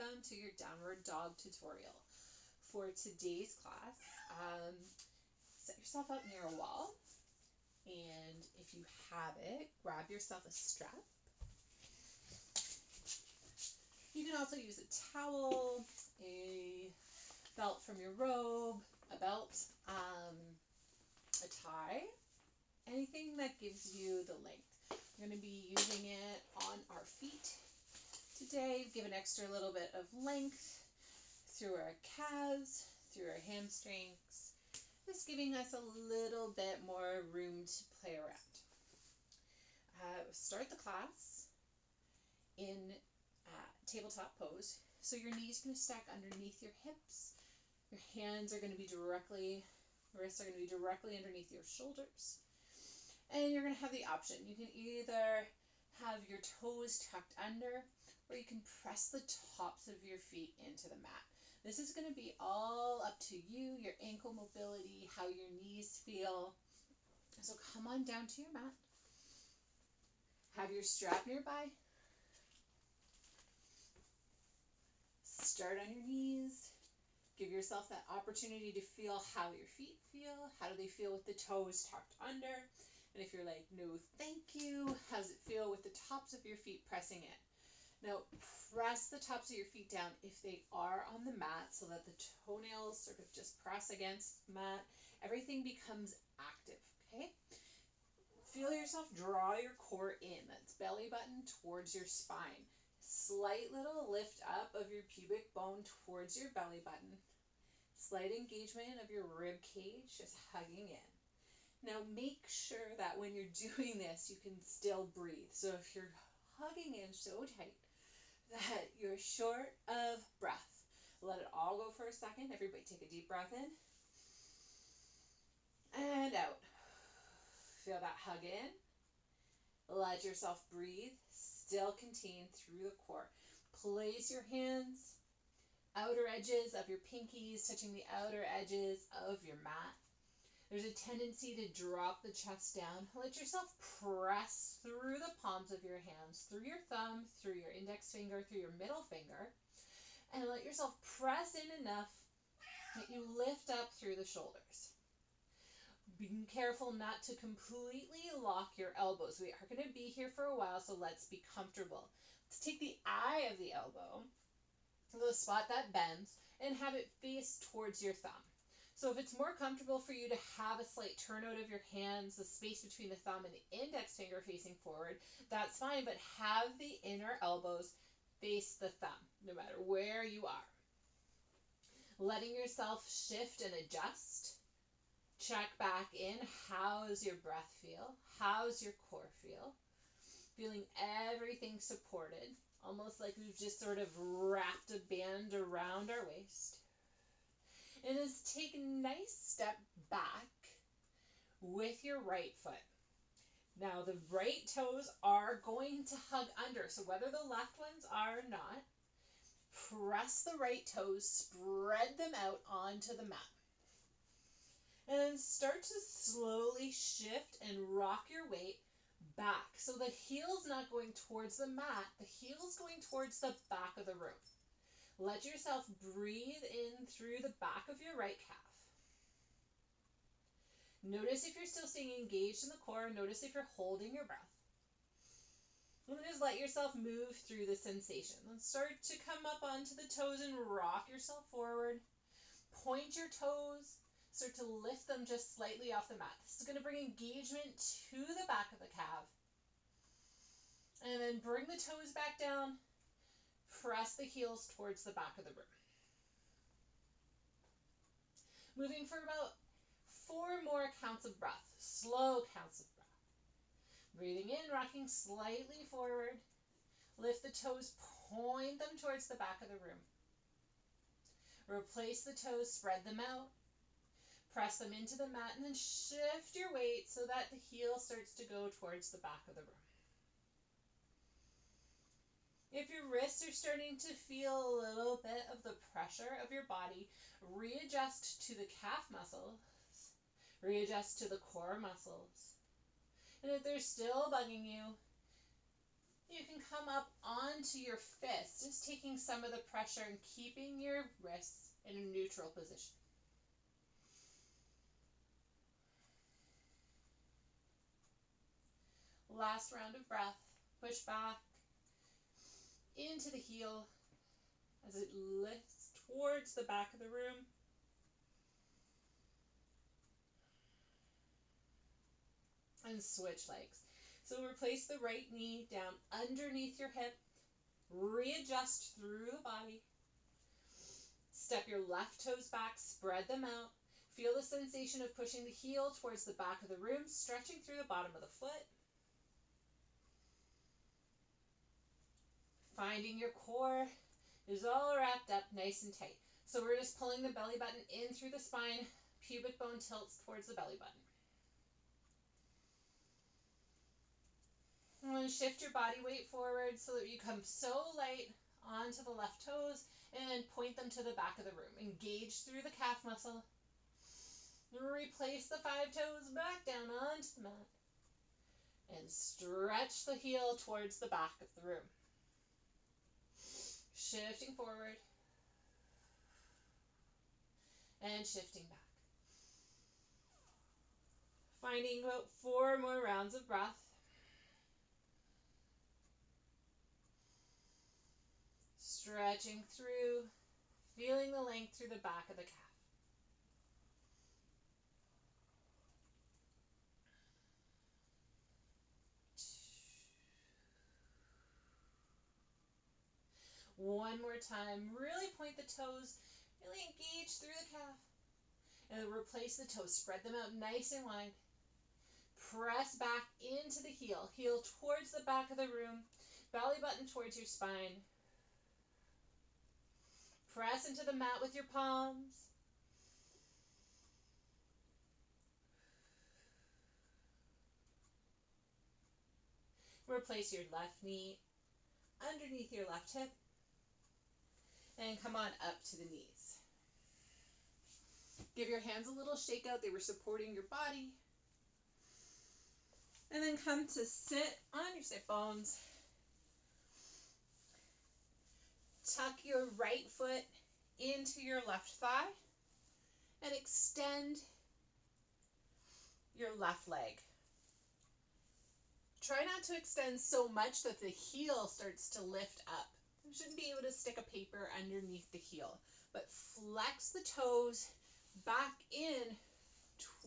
welcome to your downward dog tutorial. For today's class, set yourself up near a wall, and if you have it, grab yourself a strap. You can also use a towel, a belt from your robe, a belt, a tie, anything that gives you the length. We're going to be using it on our feet today, give an extra little bit of length through our calves, through our hamstrings, just giving us a little bit more room to play around. Start the class in tabletop pose. So your knees are going to stack underneath your hips. Your hands are going to be wrists are going to be directly underneath your shoulders. And you're going to have the option. You can either have your toes tucked under, or you can press the tops of your feet into the mat. This is going to be all up to you, your ankle mobility, how your knees feel. So come on down to your mat. Have your strap nearby. Start on your knees. Give yourself that opportunity to feel how your feet feel. How do they feel with the toes tucked under? And if you're like, no, thank you, how does it feel with the tops of your feet pressing in? Now, press the tops of your feet down if they are on the mat so that the toenails sort of just press against the mat. Everything becomes active, okay? Feel yourself draw your core in. That's belly button towards your spine. Slight little lift up of your pubic bone towards your belly button. Slight engagement of your rib cage, just hugging in. Now make sure that when you're doing this, you can still breathe. So if you're hugging in so tight that you're short of breath, let it all go for a second. Everybody take a deep breath in and out. Feel that hug in. Let yourself breathe. Still contained through the core. Place your hands, outer edges of your pinkies touching the outer edges of your mat. There's a tendency to drop the chest down. Let yourself press through the palms of your hands, through your thumb, through your index finger, through your middle finger, and let yourself press in enough that you lift up through the shoulders. Being careful not to completely lock your elbows. We are going to be here for a while, so let's be comfortable. Let's take the eye of the elbow, the spot that bends, and have it face towards your thumb. So if it's more comfortable for you to have a slight turnout of your hands, the space between the thumb and the index finger facing forward, that's fine, but have the inner elbows face the thumb, no matter where you are. Letting yourself shift and adjust. Check back in. How's your breath feel? How's your core feel? Feeling everything supported, almost like we've just sort of wrapped a band around our waist. And just take a nice step back with your right foot. Now the right toes are going to hug under, so whether the left ones are or not, press the right toes, spread them out onto the mat. And then start to slowly shift and rock your weight back. So the heel's not going towards the mat, the heel's going towards the back of the room. Let yourself breathe in through the back of your right calf. Notice if you're still staying engaged in the core. Notice if you're holding your breath. And then just let yourself move through the sensation. Then start to come up onto the toes and rock yourself forward. Point your toes. Start to lift them just slightly off the mat. This is going to bring engagement to the back of the calf. And then bring the toes back down. Press the heels towards the back of the room. Moving for about 4 more counts of breath. Slow counts of breath. Breathing in, rocking slightly forward. Lift the toes, point them towards the back of the room. Replace the toes, spread them out. Press them into the mat and then shift your weight so that the heel starts to go towards the back of the room. If your wrists are starting to feel a little bit of the pressure of your body, readjust to the calf muscles, readjust to the core muscles. And if they're still bugging you, you can come up onto your fist, just taking some of the pressure and keeping your wrists in a neutral position. Last round of breath. Push back into the heel as it lifts towards the back of the room. And switch legs. So replace the right knee down underneath your hip. Readjust through the body. Step your left toes back, spread them out. Feel the sensation of pushing the heel towards the back of the room, stretching through the bottom of the foot. Finding your core is all wrapped up nice and tight. So we're just pulling the belly button in through the spine. Pubic bone tilts towards the belly button. I'm going to shift your body weight forward so that you come so light onto the left toes and point them to the back of the room. Engage through the calf muscle. Replace the 5 toes back down onto the mat. And stretch the heel towards the back of the room. Shifting forward. And shifting back. Finding about 4 more rounds of breath. Stretching through, feeling the length through the back of the calf. One more time, really point the toes, really engage through the calf. And then replace the toes, spread them out nice and wide. Press back into the heel, heel towards the back of the room, belly button towards your spine. Press into the mat with your palms. Replace your left knee underneath your left hip. And come on up to the knees. Give your hands a little shake out. They were supporting your body. And then come to sit on your sit bones. Tuck your right foot into your left thigh. And extend your left leg. Try not to extend so much that the heel starts to lift up. You shouldn't be able to stick a paper underneath the heel. But flex the toes back in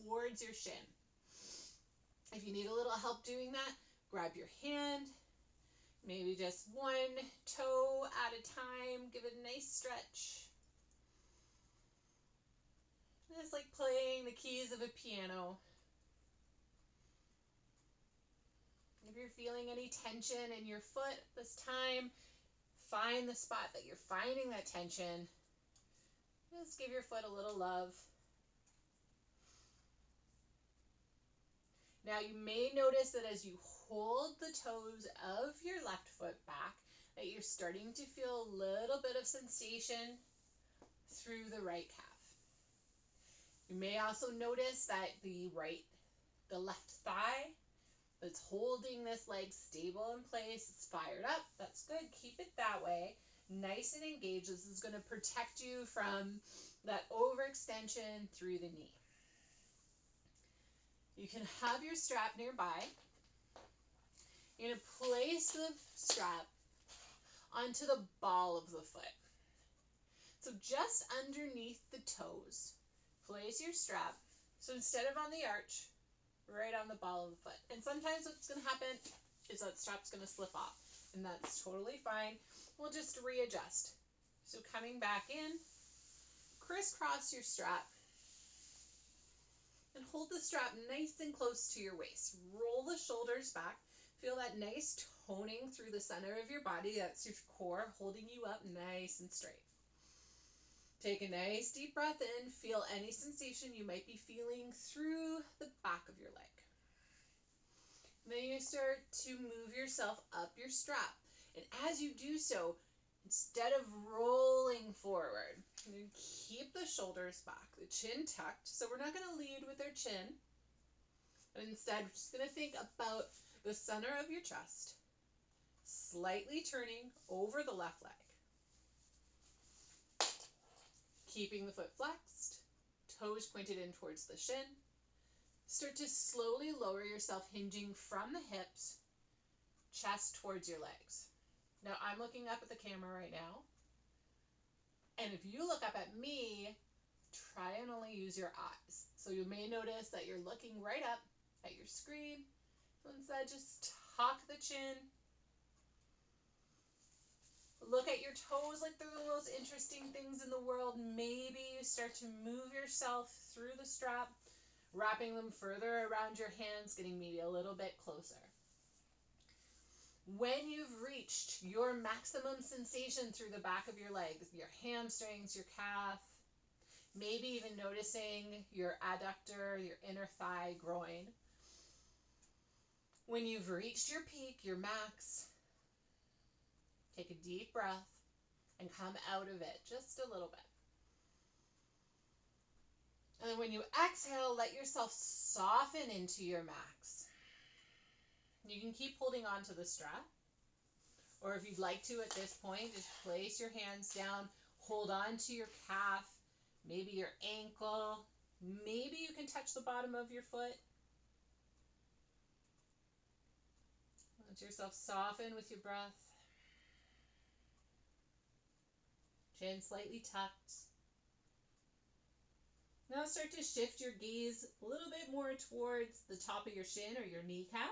towards your shin. If you need a little help doing that, grab your hand. Maybe just one toe at a time. Give it a nice stretch. It's like playing the keys of a piano. If you're feeling any tension in your foot this time, find the spot that you're finding that tension. Just give your foot a little love. Now you may notice that as you hold the toes of your left foot back, that you're starting to feel a little bit of sensation through the right calf. You may also notice that the left thigh that's holding this leg stable in place, it's fired up. That's good. Keep it that way. Nice and engaged. This is going to protect you from that overextension through the knee. You can have your strap nearby. You're going to place the strap onto the ball of the foot. So just underneath the toes, place your strap. So instead of on the arch, right on the ball of the foot. And sometimes what's going to happen is that strap's going to slip off. And that's totally fine. We'll just readjust. So coming back in, crisscross your strap. And hold the strap nice and close to your waist. Roll the shoulders back. Feel that nice toning through the center of your body. That's your core holding you up nice and straight. Take a nice deep breath in. Feel any sensation you might be feeling through the back of your leg. Then you start to move yourself up your strap. And as you do so, instead of rolling forward, you keep the shoulders back, the chin tucked. So we're not going to lead with our chin. But instead, we're just going to think about the center of your chest. slightly turning over the left leg. Keeping the foot flexed, toes pointed in towards the shin. Start to slowly lower yourself, hinging from the hips, chest towards your legs. Now I'm looking up at the camera right now, and if you look up at me, try and only use your eyes. So you may notice that you're looking right up at your screen. So instead, just tuck the chin. Look at your toes like they're the most interesting things in the world. Maybe you start to move yourself through the strap, wrapping them further around your hands, getting maybe a little bit closer. When you've reached your maximum sensation through the back of your legs, your hamstrings, your calf, maybe even noticing your adductor, your inner thigh, groin. When you've reached your peak, your max, take a deep breath and come out of it just a little bit. And then when you exhale, let yourself soften into your max. You can keep holding on to the strap. Or if you'd like to at this point, just place your hands down, hold on to your calf, maybe your ankle. Maybe you can touch the bottom of your foot. Let yourself soften with your breath. Chin slightly tucked. Now start to shift your gaze a little bit more towards the top of your shin or your kneecap.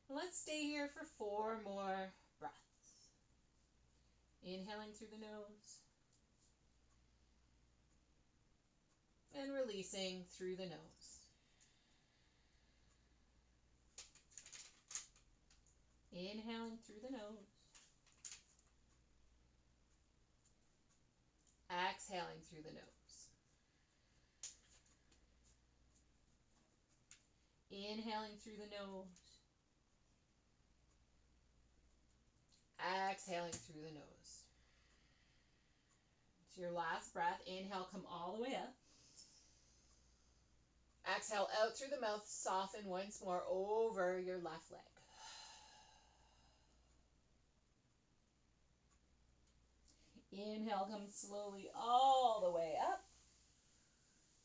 Let's stay here for 4 more breaths. Inhaling through the nose and releasing through the nose. Inhaling through the nose. Exhaling through the nose. Inhaling through the nose. Exhaling through the nose. To your last breath, inhale, come all the way up. Exhale out through the mouth, soften once more over your left leg. Inhale, come slowly all the way up.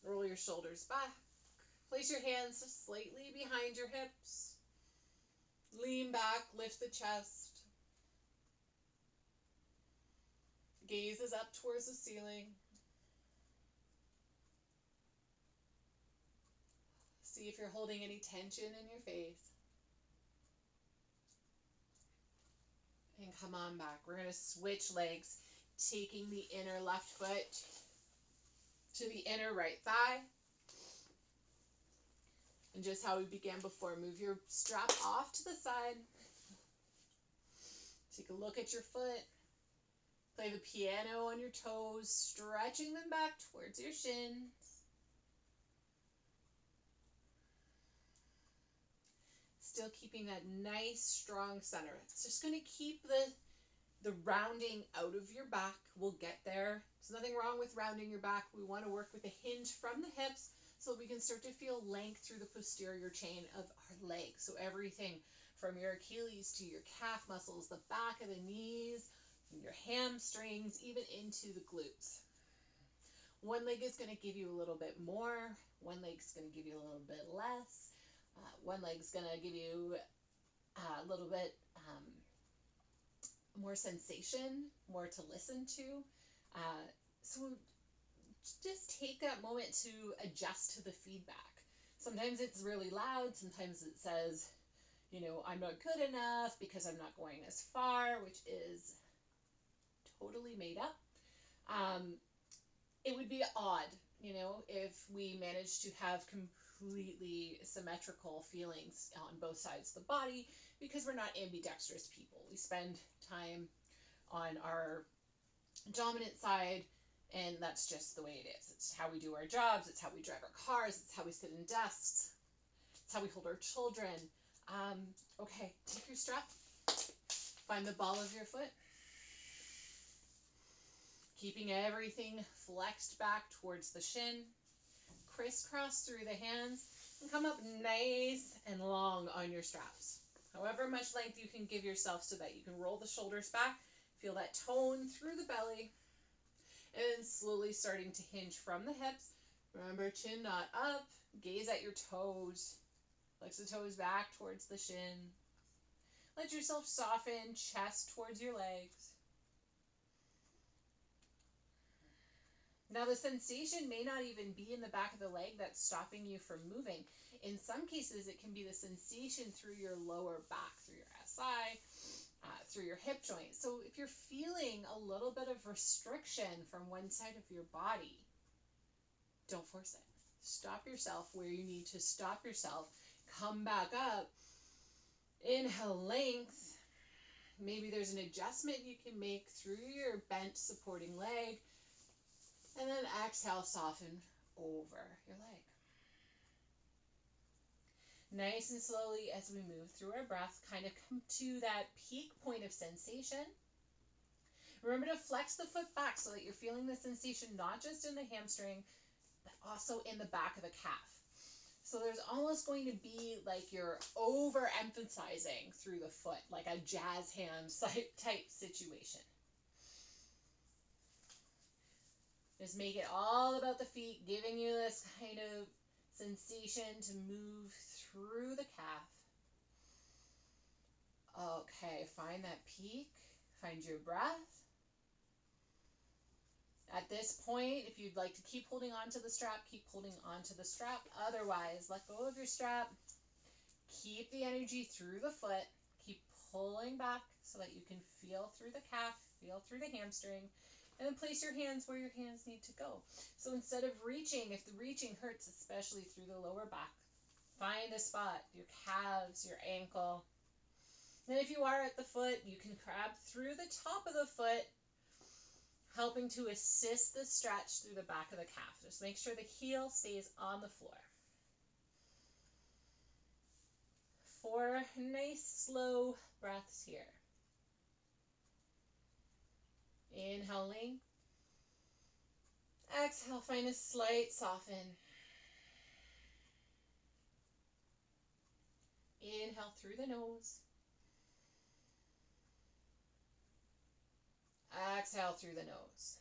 Roll your shoulders back. Place your hands just slightly behind your hips. Lean back, lift the chest. Gaze is up towards the ceiling. See if you're holding any tension in your face. And come on back. We're going to switch legs, taking the inner left foot to the inner right thigh. And just how we began before, move your strap off to the side. Take a look at your foot. Play the piano on your toes, stretching them back towards your shins. Still keeping that nice, strong center. It's just going to keep the rounding out of your back. We'll get there. There's nothing wrong with rounding your back. We want to work with the hinge from the hips so we can start to feel length through the posterior chain of our legs. So everything from your Achilles to your calf muscles, the back of the knees, your hamstrings, even into the glutes. One leg is going to give you a little bit more. One leg's going to give you a little bit less. One leg's going to give you a little bit more sensation, more to listen to. So just take that moment to adjust to the feedback. Sometimes it's really loud. Sometimes it says, I'm not good enough because I'm not going as far, which is totally made up. It would be odd, if we managed to have completely symmetrical feelings on both sides of the body, because we're not ambidextrous people. We spend time on our dominant side, and that's just the way it is. It's how we do our jobs. It's how we drive our cars. It's how we sit in desks. It's how we hold our children. Okay, take your strap. Find the ball of your foot. Keeping everything flexed back towards the shin. Crisscross through the hands and come up nice and long on your straps. However much length you can give yourself so that you can roll the shoulders back. Feel that tone through the belly. And then slowly starting to hinge from the hips. Remember, chin not up. Gaze at your toes. Flex the toes back towards the shin. Let yourself soften, chest towards your legs. Now the sensation may not even be in the back of the leg that's stopping you from moving. In some cases, it can be the sensation through your lower back, through your SI, through your hip joint. So if you're feeling a little bit of restriction from one side of your body, don't force it. Stop yourself where you need to stop yourself. Come back up. Inhale, length. Maybe there's an adjustment you can make through your bent supporting leg. And then exhale, soften over your leg. Nice and slowly as we move through our breath, kind of come to that peak point of sensation. Remember to flex the foot back so that you're feeling the sensation not just in the hamstring, but also in the back of the calf. So there's almost going to be like you're overemphasizing through the foot, like a jazz hands type situation. Just make it all about the feet, giving you this kind of sensation to move through the calf. Okay, find that peak, find your breath. At this point, if you'd like to keep holding on to the strap, keep holding on to the strap. Otherwise, let go of your strap. Keep the energy through the foot. Keep pulling back so that you can feel through the calf, feel through the hamstring, and then place your hands where your hands need to go. So instead of reaching, if the reaching hurts, especially through the lower back, find a spot, your calves, your ankle. And if you are at the foot, you can grab through the top of the foot, helping to assist the stretch through the back of the calf. Just make sure the heel stays on the floor. 4 nice slow breaths here. Inhaling. Exhale, find a slight soften. Inhale through the nose. Exhale through the nose.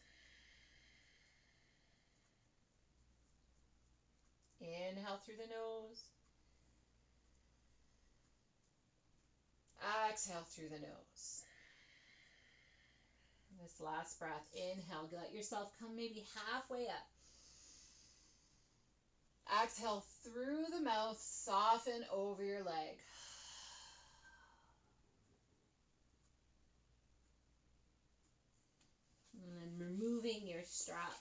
Inhale through the nose. Exhale through the nose. This last breath, inhale, let yourself come maybe halfway up. Exhale through the mouth, soften over your leg. And then removing your strap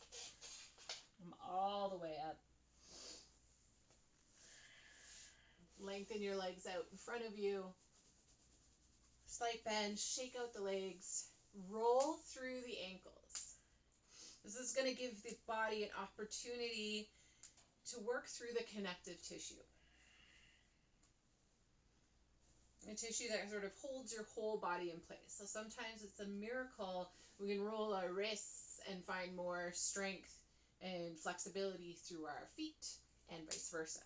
from all the way up. Lengthen your legs out in front of you. Slight bend, shake out the legs. Roll through the ankles. This is going to give the body an opportunity to work through the connective tissue. A tissue that sort of holds your whole body in place. So sometimes it's a miracle we can roll our wrists and find more strength and flexibility through our feet and vice versa.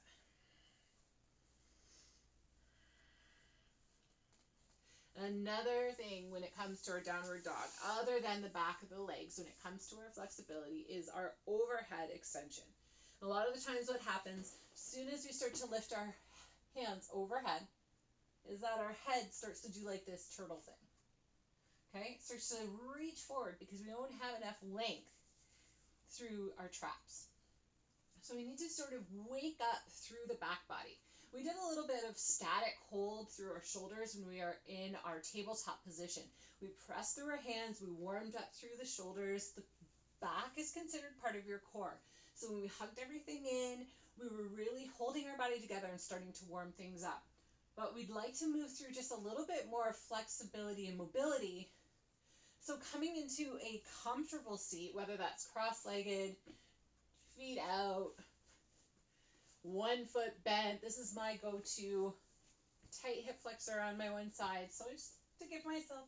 Another thing when it comes to our downward dog, other than the back of the legs, when it comes to our flexibility, is our overhead extension. A lot of the times what happens, as soon as we start to lift our hands overhead, is that our head starts to do like this turtle thing. Okay? It starts to reach forward because we don't have enough length through our traps. So we need to sort of wake up through the back body. We did a little bit of static hold through our shoulders when we are in our tabletop position. We pressed through our hands, we warmed up through the shoulders. The back is considered part of your core. So when we hugged everything in, we were really holding our body together and starting to warm things up. But we'd like to move through just a little bit more flexibility and mobility. So coming into a comfortable seat, whether that's cross-legged, feet out, 1 foot bent. This is my go-to. Tight hip flexor on my one side. So just to give myself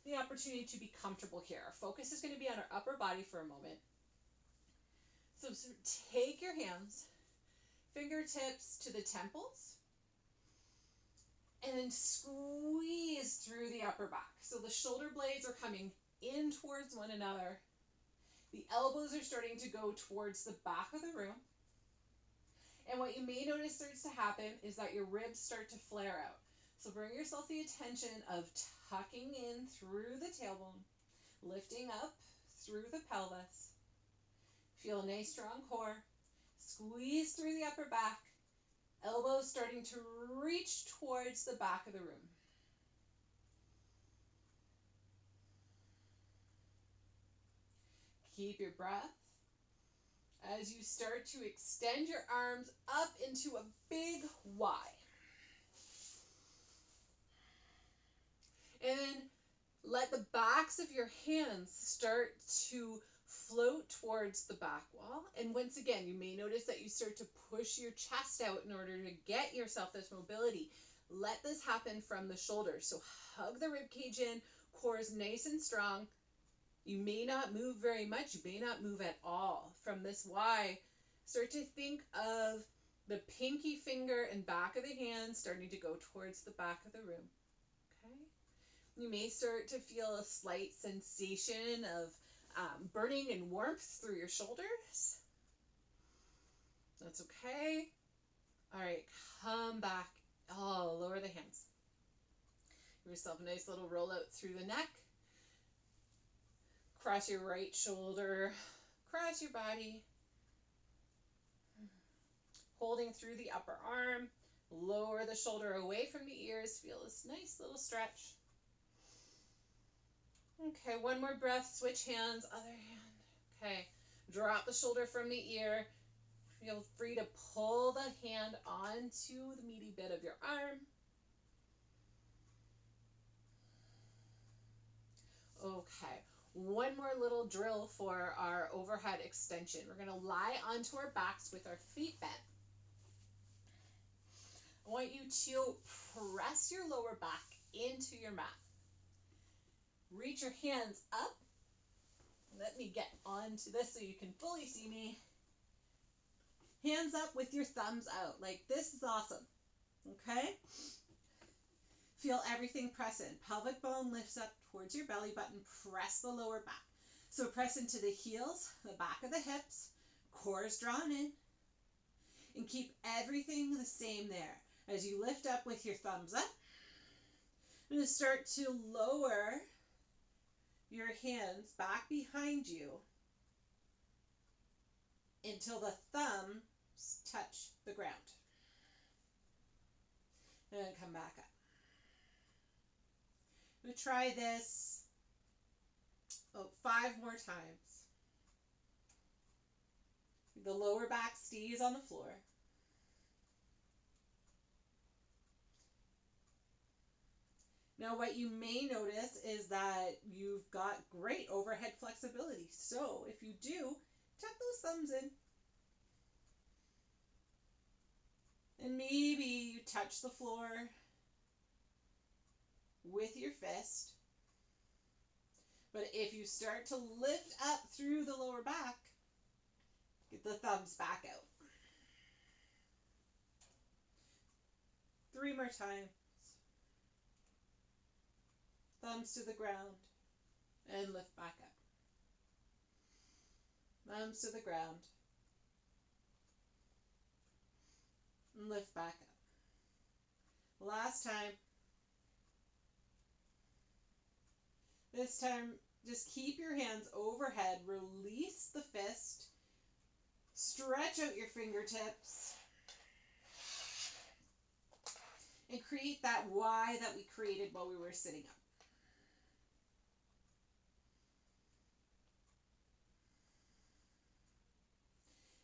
the opportunity to be comfortable here. Our focus is going to be on our upper body for a moment. So take your hands, fingertips to the temples, and then squeeze through the upper back. So the shoulder blades are coming in towards one another. The elbows are starting to go towards the back of the room. And what you may notice starts to happen is that your ribs start to flare out. So bring yourself the attention of tucking in through the tailbone, lifting up through the pelvis. Feel a nice strong core. Squeeze through the upper back. Elbows starting to reach towards the back of the room. Keep your breath as you start to extend your arms up into a big Y. And then let the backs of your hands start to float towards the back wall. And once again, you may notice that you start to push your chest out in order to get yourself this mobility. Let this happen from the shoulders. So hug the rib cage in, core is nice and strong. You may not move very much. You may not move at all. From this Y, start to think of the pinky finger and back of the hand starting to go towards the back of the room. Okay? You may start to feel a slight sensation of burning and warmth through your shoulders. That's okay. All right, come back. Oh, lower the hands. Give yourself a nice little roll out through the neck. Cross your right shoulder, cross your body. Holding through the upper arm. Lower the shoulder away from the ears. Feel this nice little stretch. Okay, one more breath. Switch hands, other hand. Okay, drop the shoulder from the ear. Feel free to pull the hand onto the meaty bit of your arm. Okay, one more little drill for our overhead extension. We're going to lie onto our backs with our feet bent. I want you to press your lower back into your mat. Reach your hands up. Let me get onto this so you can fully see me. Hands up with your thumbs out. Like, this is awesome. Okay? Feel everything press in. Pelvic bone lifts up towards your belly button. Press the lower back. So press into the heels, the back of the hips. Core is drawn in. And keep everything the same there. As you lift up with your thumbs up, I'm going to start to lower your hands back behind you until the thumbs touch the ground. And then come back up. I'm going to try this 5 more times. The lower back stays on the floor. Now what you may notice is that you've got great overhead flexibility. So if you do, tuck those thumbs in. And maybe you touch the floor with your fist. But if you start to lift up through the lower back, get the thumbs back out. 3 more times. Thumbs to the ground and lift back up. Thumbs to the ground and lift back up. Last time. This time, just keep your hands overhead. Release the fist. Stretch out your fingertips. And create that Y that we created while we were sitting up.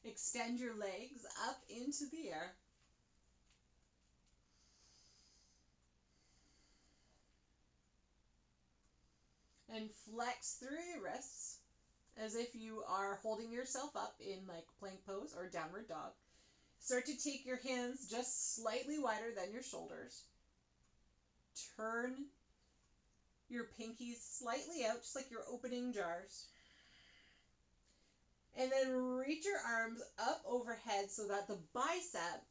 Extend your legs up into the air. And flex through your wrists as if you are holding yourself up in like plank pose or downward dog. Start to take your hands just slightly wider than your shoulders. Turn your pinkies slightly out, just like you're opening jars. And then reach your arms up overhead so that the bicep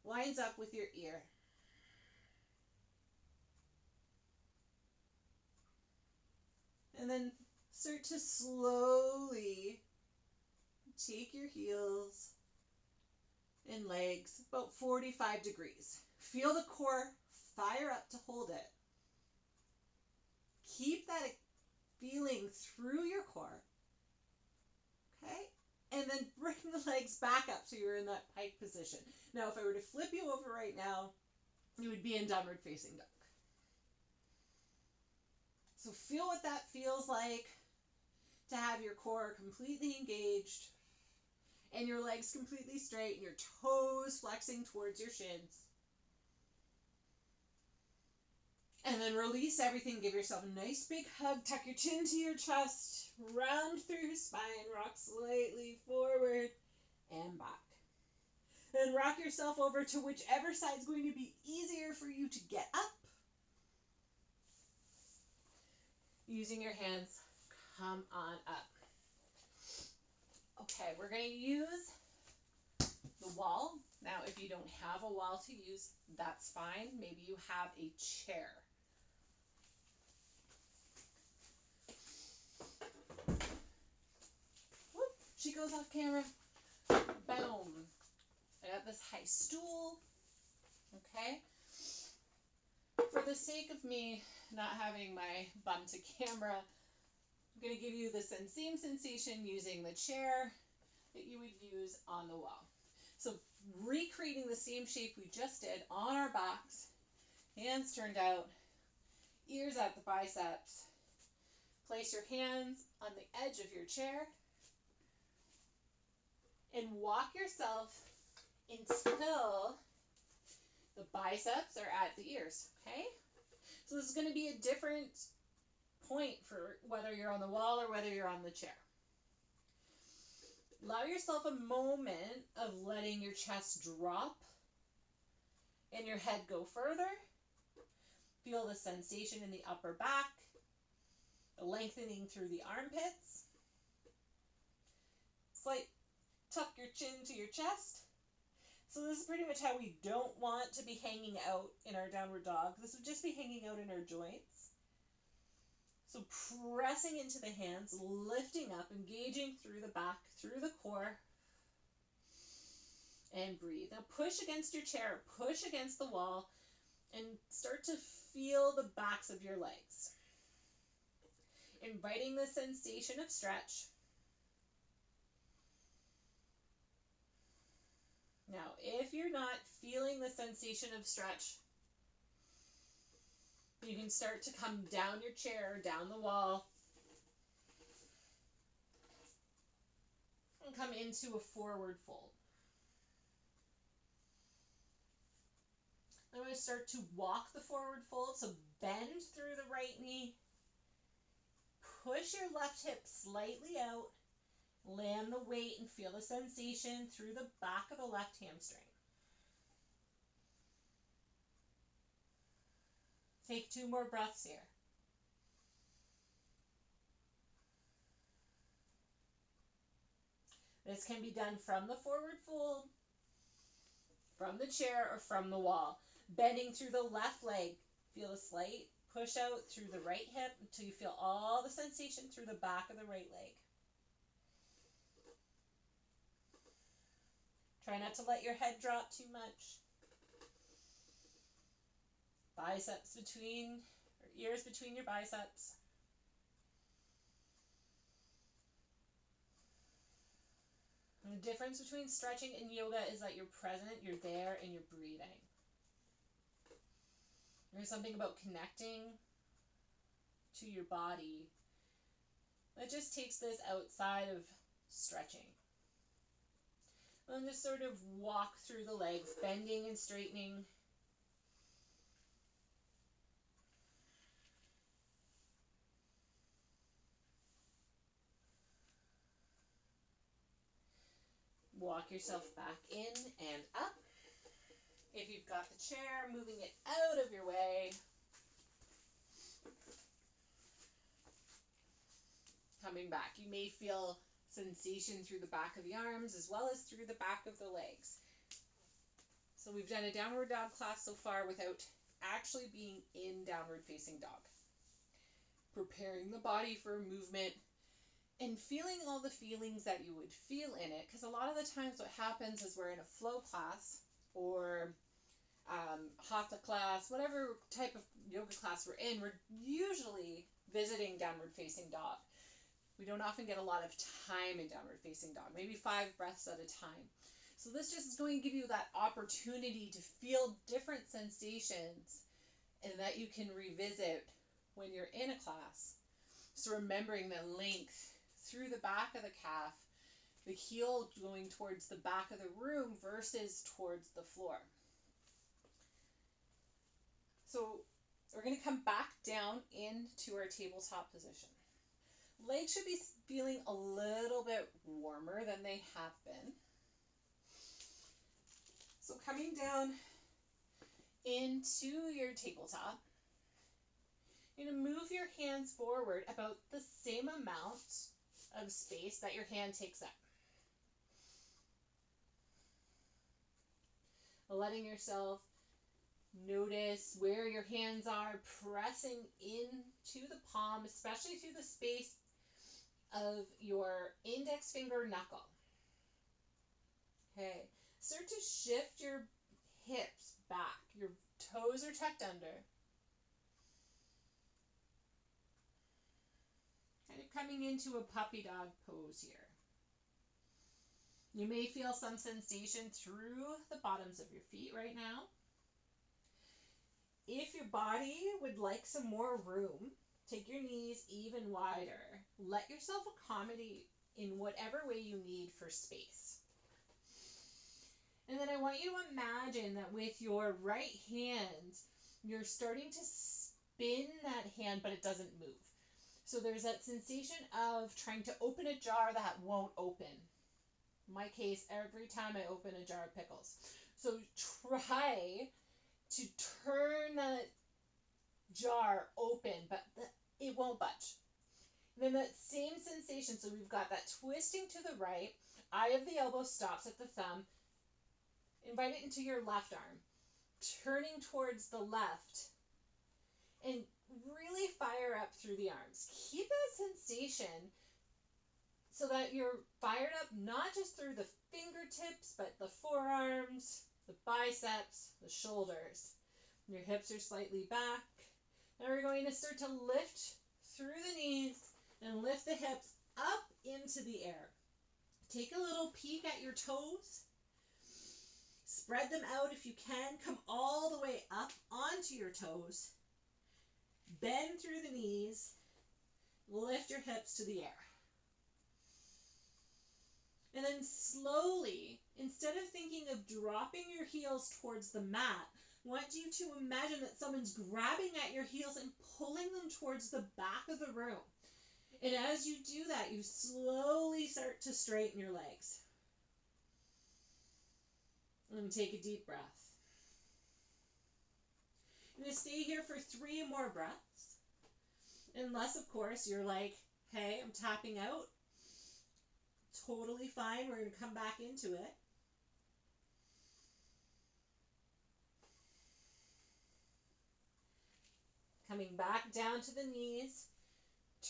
lines up with your ear. And then start to slowly take your heels and legs about 45 degrees. Feel the core fire up to hold it. Keep that feeling through your core. Okay? And then bring the legs back up so you're in that pike position. Now, if I were to flip you over right now, you would be in downward facing dog. So feel what that feels like to have your core completely engaged and your legs completely straight and your toes flexing towards your shins. And then release everything. Give yourself a nice big hug. Tuck your chin to your chest. Round through your spine. Rock slightly forward and back. Then rock yourself over to whichever side is going to be easier for you to get up. Using your hands, come on up. Okay, we're going to use the wall. Now, if you don't have a wall to use, that's fine. Maybe you have a chair. Whoop, she goes off camera. Boom. I got this high stool. Okay. For the sake of me not having my bum to camera, I'm going to give you the same sensation using the chair that you would use on the wall. So recreating the same shape we just did on our backs, hands turned out, ears at the biceps. Place your hands on the edge of your chair and walk yourself until the biceps are at the ears, okay? So this is going to be a different point for whether you're on the wall or whether you're on the chair. Allow yourself a moment of letting your chest drop and your head go further. Feel the sensation in the upper back, the lengthening through the armpits. Slight tuck your chin to your chest. So this is pretty much how we don't want to be hanging out in our downward dog. This would just be hanging out in our joints. So pressing into the hands, lifting up, engaging through the back, through the core. And breathe. Now push against your chair, push against the wall, and start to feel the backs of your legs. Inviting the sensation of stretch. Now, if you're not feeling the sensation of stretch, you can start to come down your chair, down the wall, and come into a forward fold. I'm going to start to walk the forward fold, so bend through the right knee, push your left hip slightly out, land the weight and feel the sensation through the back of the left hamstring. Take 2 more breaths here. This can be done from the forward fold, from the chair, or from the wall. Bending through the left leg. Feel a slight push out through the right hip until you feel all the sensation through the back of the right leg. Try not to let your head drop too much. Biceps between, or ears between your biceps. And the difference between stretching and yoga is that you're present, you're there, and you're breathing. There's something about connecting to your body that just takes this outside of stretching. And just sort of walk through the legs, bending and straightening. Walk yourself back in and up. If you've got the chair, moving it out of your way. coming back. You may feel sensation through the back of the arms as well as through the back of the legs. So we've done a downward dog class so far without actually being in downward facing dog. Preparing the body for movement and feeling all the feelings that you would feel in it, because a lot of the times what happens is we're in a flow class or hatha class, whatever type of yoga class we're in, we're usually visiting downward facing dog. We don't often get a lot of time in downward facing dog, maybe 5 breaths at a time. So this just is going to give you that opportunity to feel different sensations and that you can revisit when you're in a class. So remembering the length through the back of the calf, the heel going towards the back of the room versus towards the floor. So we're going to come back down into our tabletop position. Legs should be feeling a little bit warmer than they have been. So coming down into your tabletop, you're going to move your hands forward about the same amount of space that your hand takes up. Letting yourself notice where your hands are, pressing into the palm, especially through the space of your index finger knuckle. Okay, start to shift your hips back. Your toes are tucked under. Kind of coming into a puppy dog pose here. You may feel some sensation through the bottoms of your feet right now. If your body would like some more room, take your knees even wider. Let yourself accommodate in whatever way you need for space. And then I want you to imagine that with your right hand, you're starting to spin that hand, but it doesn't move. So there's that sensation of trying to open a jar that won't open. In my case, every time I open a jar of pickles. So try to turn that jar open, but it won't budge. And then that same sensation, so we've got that twisting to the right, eye of the elbow stops at the thumb, invite it into your left arm, turning towards the left, and really fire up through the arms. Keep that sensation so that you're fired up not just through the fingertips, but the forearms, the biceps, the shoulders. Your hips are slightly back. Now we're going to start to lift through the knees and lift the hips up into the air. Take a little peek at your toes. Spread them out if you can. Come all the way up onto your toes. Bend through the knees. Lift your hips to the air. And then slowly, instead of thinking of dropping your heels towards the mat, I want you to imagine that someone's grabbing at your heels and pulling them towards the back of the room. And as you do that, you slowly start to straighten your legs. And take a deep breath. You're going to stay here for 3 more breaths. Unless, of course, you're like, hey, I'm tapping out. Totally fine. We're going to come back into it. Coming back down to the knees.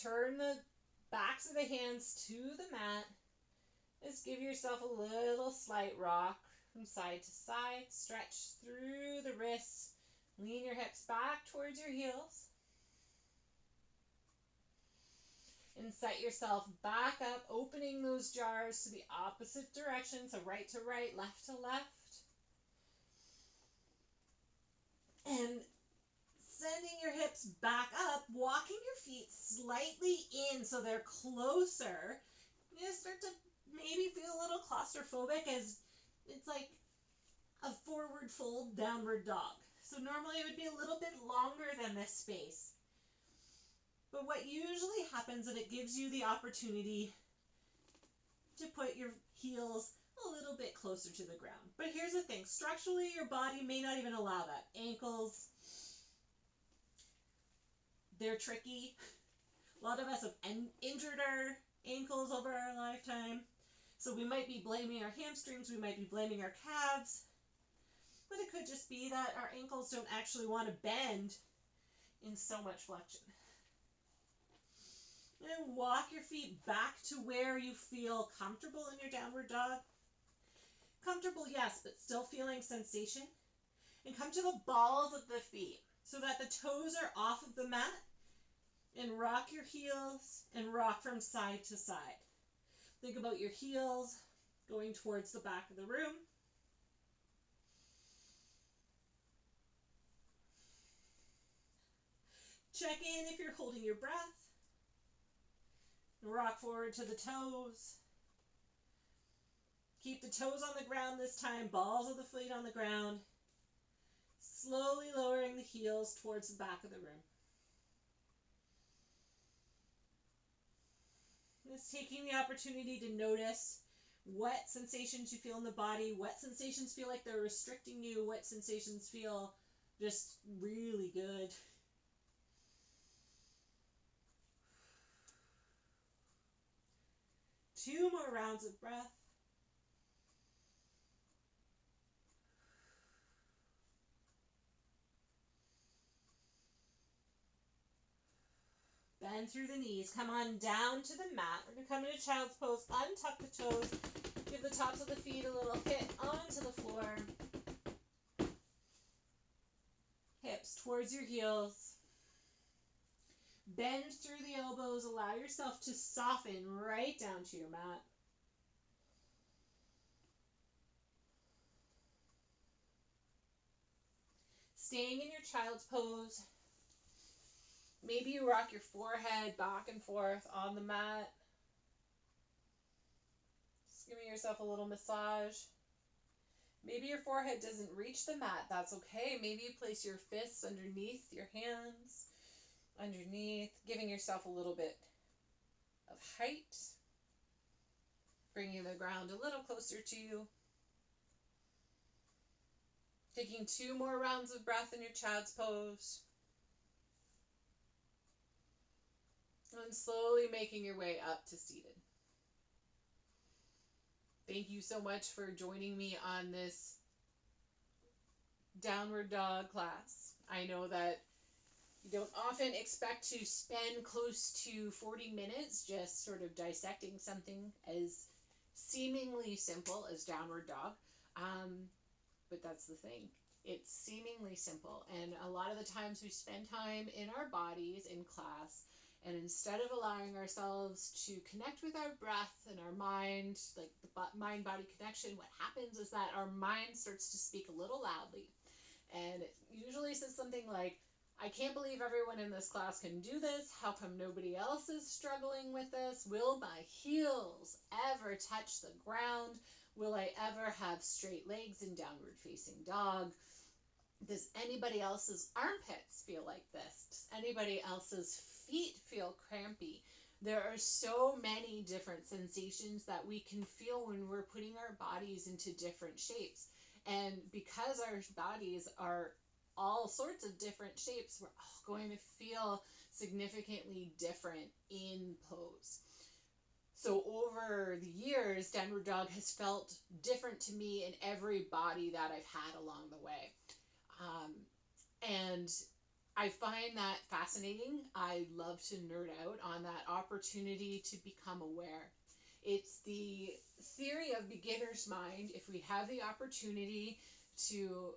Turn the backs of the hands to the mat. Just give yourself a little slight rock from side to side. Stretch through the wrists. Lean your hips back towards your heels. And set yourself back up, opening those jars to the opposite direction. So right to right, left to left. And sending your hips back up, walking your feet slightly in so they're closer. You start to maybe feel a little claustrophobic as it's like a forward fold downward dog. So normally it would be a little bit longer than this space. But what usually happens is it gives you the opportunity to put your heels a little bit closer to the ground. But here's the thing, structurally your body may not even allow that. Ankles, they're tricky. A lot of us have injured our ankles over our lifetime. So we might be blaming our hamstrings, we might be blaming our calves. But it could just be that our ankles don't actually want to bend in so much flexion. And walk your feet back to where you feel comfortable in your downward dog. Comfortable, yes, but still feeling sensation. And come to the balls of the feet so that the toes are off of the mat. And rock your heels and rock from side to side. Think about your heels going towards the back of the room. Check in if you're holding your breath. Rock forward to the toes. Keep the toes on the ground this time, balls of the feet on the ground. Slowly lowering the heels towards the back of the room. Just taking the opportunity to notice what sensations you feel in the body, what sensations feel like they're restricting you, what sensations feel just really good. Two more rounds of breath. Bend through the knees. Come on down to the mat. We're going to come into child's pose. Untuck the toes. Give the tops of the feet a little hit onto the floor. Hips towards your heels. Bend through the elbows. Allow yourself to soften right down to your mat. Staying in your child's pose. Maybe you rock your forehead back and forth on the mat. Just giving yourself a little massage. Maybe your forehead doesn't reach the mat. That's okay. Maybe you place your fists underneath your hands. Underneath. Giving yourself a little bit of height. Bringing the ground a little closer to you. Taking 2 more rounds of breath in your child's pose. And slowly making your way up to seated. Thank you so much for joining me on this downward dog class. I know that you don't often expect to spend close to 40 minutes just sort of dissecting something as seemingly simple as downward dog. But that's the thing. It's seemingly simple. And a lot of the times we spend time in our bodies in class, and instead of allowing ourselves to connect with our breath and our mind, like the mind-body connection, what happens is that our mind starts to speak a little loudly. And it usually says something like, I can't believe everyone in this class can do this. How come nobody else is struggling with this? Will my heels ever touch the ground? Will I ever have straight legs in downward facing dog? Does anybody else's armpits feel like this? Does anybody else's feet feel crampy? There are so many different sensations that we can feel when we're putting our bodies into different shapes. And because our bodies are all sorts of different shapes, we're all going to feel significantly different in pose. So over the years, downward dog has felt different to me in every body that I've had along the way. And I find that fascinating. I love to nerd out on that opportunity to become aware. It's the theory of beginner's mind. If we have the opportunity to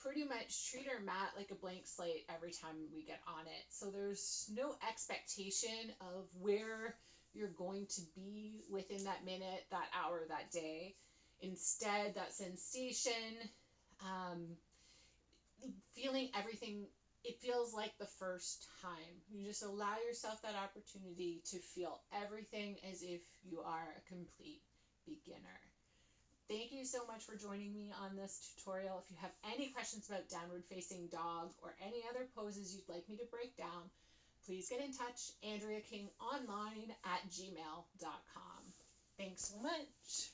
pretty much treat our mat like a blank slate every time we get on it. So there's no expectation of where you're going to be within that minute, that hour, that day. Instead, that sensation, feeling everything, it feels like the first time. You just allow yourself that opportunity to feel everything as if you are a complete beginner. Thank you so much for joining me on this tutorial. If you have any questions about downward facing dog or any other poses you'd like me to break down, please get in touch, AndreaKingOnline@gmail.com. Thanks so much.